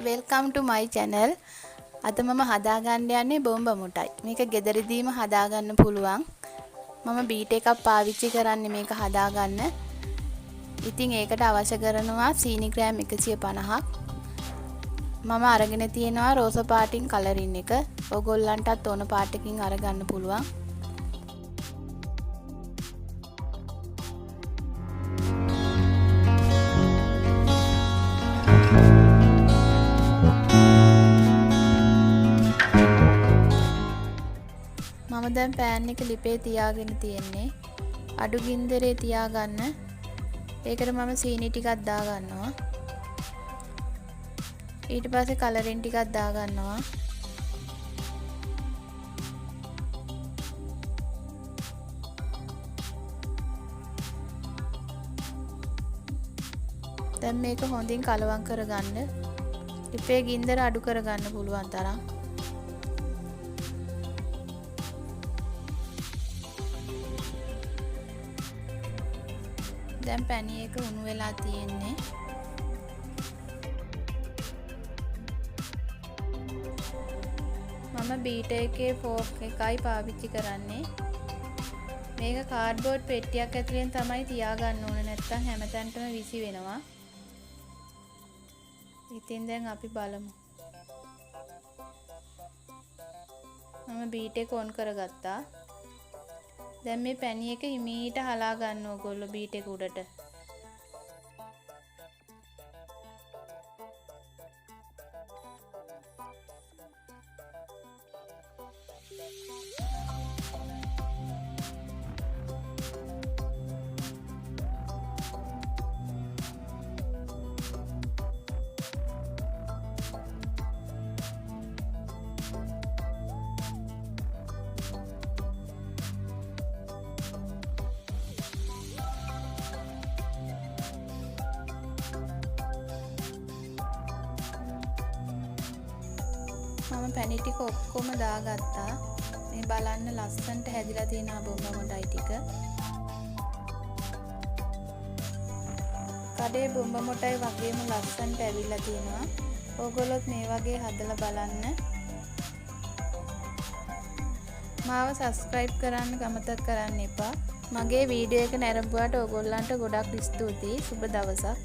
Welcome to my channel. අද මම හදාගන්න යන්නේ බොම්බ මුටයි. මේක ගෙදරදීම හදාගන්න පුළුවන්. මම බීට් එකක් පාවිච්චි කරන්නේ මේක හදාගන්න. ඉතින් ඒකට අවශ්‍ය කරනවා සීනි ග්‍රෑම් 150ක්. මම අරගෙන තියෙනවා රෝස පාටින් කලරින් එක. ඔයගොල්ලන්ටත් ඕන පාටකින් අරගන්න පුළුවන්. මම දැන් පෑන් එක ලිපේ තියාගෙන තියෙන්නේ. අඩු ගින්දරේ තියාගන්න. ඒකට මම සීනි ටිකක් දා ගන්නවා. ඊට පස්සේ කලරින් ටිකක් දා ගන්නවා. දැන් මේක හොඳින් කලවම් කරගන්න. ලිපේ ගින්දර අඩු කරගන්න පුළුවන් තරම්. දැන් පැණි එක උණු වෙලා තියෙන්නේ. මම බීටර් එකේ ෆෝක් එකයි පාවිච්චි කරන්නේ. මේක කාඩ්බෝඩ් පෙට්ටියක් ඇතුලෙන් තමයි තියාගන්න ඕනේ, නැත්නම් හැමතැනටම විසි වෙනවා. ඉතින් දැන් අපි බලමු. මම බීට් එක ඔන් කරගත්තා. දැන් මේ පැණි එක හිමීට හලා ගන්න ඕගොල්ලෝ බීට් එක උඩට. මම පැණි ටික ඔක්කොම දාගත්තා. මේ බලන්න ලස්සනට හැදිලා තියෙනවා බොම්බ මොටයි ටික. කඩේ බොම්බ මොටයි වගේම ලස්සනට ඇවිල්ලා තියෙනවා. ඕගොල්ලොත් මේ වගේ හදලා බලන්න. මාව subscribe කරන්න අමතක කරන්න එපා. මගේ වීඩියෝ එක නැරඹුවාට ඕගොල්ලන්ට ගොඩක් ස්තුතියි. සුබ දවසක්.